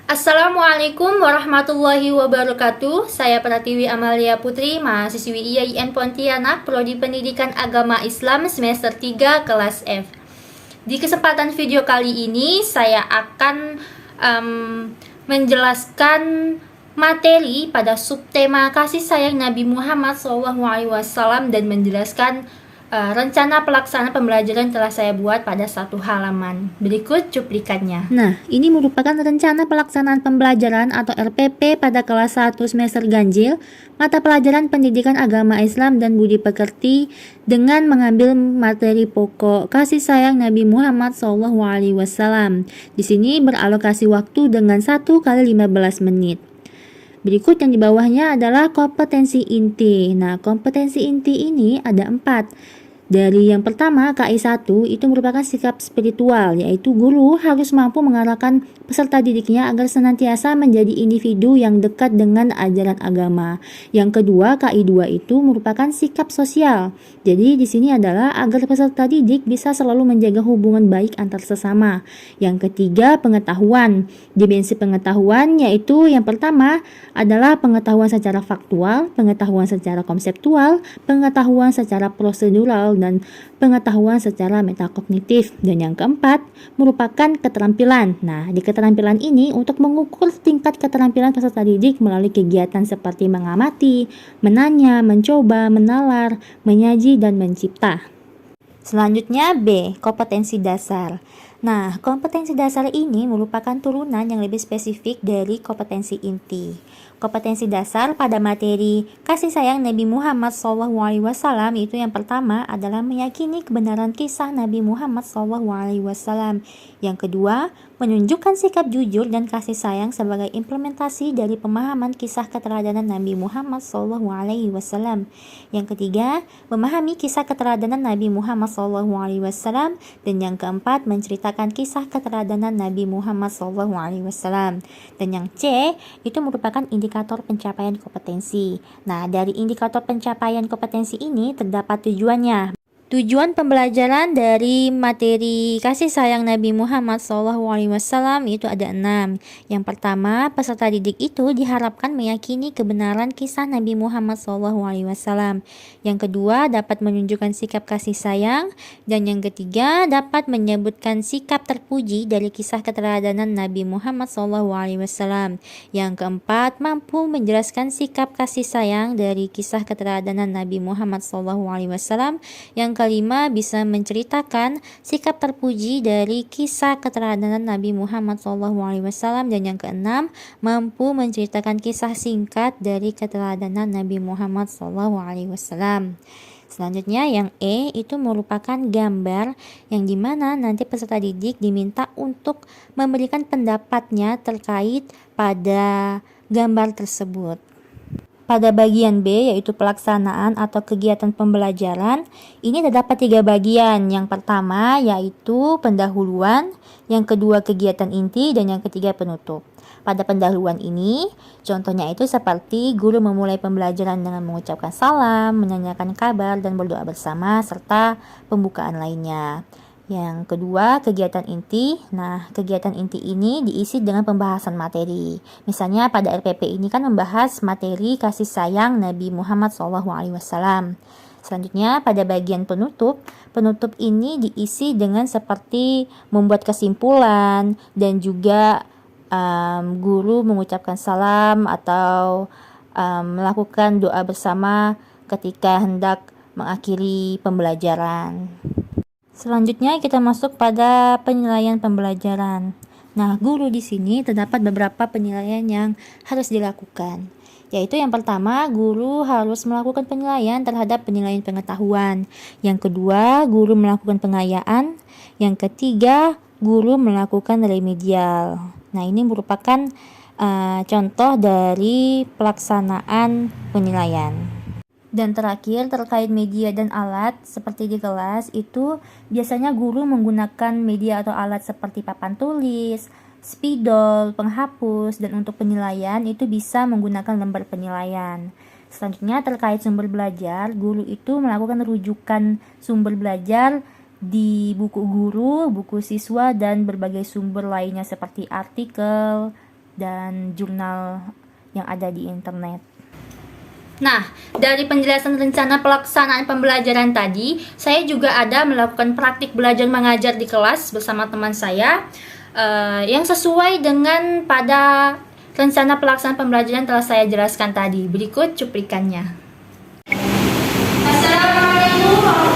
Assalamualaikum warahmatullahi wabarakatuh. Saya Pratiwi Amalia Putri, mahasiswi IAIN Pontianak, Prodi Pendidikan Agama Islam semester 3 kelas F. Di kesempatan video kali ini saya akan menjelaskan materi pada subtema kasih sayang Nabi Muhammad SAW dan menjelaskan rencana pelaksanaan pembelajaran telah saya buat pada satu halaman. Berikut cuplikannya. Nah, ini merupakan rencana pelaksanaan pembelajaran atau RPP pada kelas 1 semester ganjil, mata pelajaran Pendidikan Agama Islam dan Budi Pekerti dengan mengambil materi pokok kasih sayang Nabi Muhammad SAW. Di sini beralokasi waktu dengan 1 kali 15 menit. Berikut yang di bawahnya adalah kompetensi inti. Nah, kompetensi inti ini ada 4. Dari yang pertama, KI1 itu merupakan sikap spiritual, yaitu guru harus mampu mengarahkan peserta didiknya agar senantiasa menjadi individu yang dekat dengan ajaran agama. Yang kedua, KI2 itu merupakan sikap sosial. Jadi di sini adalah agar peserta didik bisa selalu menjaga hubungan baik antar sesama. Yang ketiga, pengetahuan. Dimensi pengetahuan yaitu yang pertama adalah pengetahuan secara faktual, pengetahuan secara konseptual, pengetahuan secara prosedural, dan pengetahuan secara metakognitif. Dan yang keempat merupakan keterampilan. Nah, di keterampilan ini untuk mengukur tingkat keterampilan peserta didik melalui kegiatan seperti mengamati, menanya, mencoba, menalar, menyaji, dan mencipta. Selanjutnya B, kompetensi dasar. Nah, kompetensi dasar ini merupakan turunan yang lebih spesifik dari kompetensi inti. Kompetensi dasar pada materi kasih sayang Nabi Muhammad SAW itu yang pertama adalah meyakini kebenaran kisah Nabi Muhammad SAW. Yang kedua, menunjukkan sikap jujur dan kasih sayang sebagai implementasi dari pemahaman kisah keteladanan Nabi Muhammad SAW. Yang ketiga, memahami kisah keteladanan Nabi Muhammad SAW. Dan yang keempat, menceritakan kisah keteladanan Nabi Muhammad SAW. Dan yang C, itu merupakan indikator pencapaian kompetensi. Nah, dari indikator pencapaian kompetensi ini terdapat tujuannya. Tujuan pembelajaran dari materi kasih sayang Nabi Muhammad SAW itu ada 6. Yang pertama, peserta didik itu diharapkan meyakini kebenaran kisah Nabi Muhammad SAW. Yang kedua, dapat menunjukkan sikap kasih sayang. Dan yang ketiga, dapat menyebutkan sikap terpuji dari kisah keteladanan Nabi Muhammad SAW. Yang keempat, mampu menjelaskan sikap kasih sayang dari kisah keteladanan Nabi Muhammad SAW. Yang kelima, bisa menceritakan sikap terpuji dari kisah keteladanan Nabi Muhammad SAW. Dan yang keenam, mampu menceritakan kisah singkat dari keteladanan Nabi Muhammad SAW. Selanjutnya yang E itu merupakan gambar yang dimana nanti peserta didik diminta untuk memberikan pendapatnya terkait pada gambar tersebut. Pada bagian B yaitu pelaksanaan atau kegiatan pembelajaran, ini terdapat 3 bagian. Yang pertama yaitu pendahuluan, yang kedua kegiatan inti, dan yang ketiga penutup. Pada pendahuluan ini, contohnya itu seperti guru memulai pembelajaran dengan mengucapkan salam, menanyakan kabar, dan berdoa bersama, serta pembukaan lainnya. Yang kedua, kegiatan inti. Nah, kegiatan inti ini diisi dengan pembahasan materi. Misalnya pada RPP ini kan membahas materi kasih sayang Nabi Muhammad SAW. Selanjutnya pada bagian penutup ini diisi dengan seperti membuat kesimpulan dan juga guru mengucapkan salam atau melakukan doa bersama ketika hendak mengakhiri pembelajaran. Selanjutnya kita masuk pada penilaian pembelajaran. Nah, guru di sini terdapat beberapa penilaian yang harus dilakukan. Yaitu yang pertama, guru harus melakukan penilaian terhadap penilaian pengetahuan. Yang kedua, guru melakukan pengayaan. Yang ketiga, guru melakukan remedial. Nah, ini merupakan contoh dari pelaksanaan penilaian. Dan terakhir, terkait media dan alat seperti di kelas itu biasanya guru menggunakan media atau alat seperti papan tulis, spidol, penghapus, dan untuk penilaian itu bisa menggunakan lembar penilaian. Selanjutnya terkait sumber belajar, guru itu melakukan rujukan sumber belajar di buku guru, buku siswa, dan berbagai sumber lainnya seperti artikel, dan jurnal yang ada di internet. Nah, dari penjelasan rencana pelaksanaan pembelajaran tadi, saya juga ada melakukan praktik belajar mengajar di kelas bersama teman saya yang sesuai dengan pada rencana pelaksanaan pembelajaran telah saya jelaskan tadi. Berikut cuplikannya. Assalamualaikum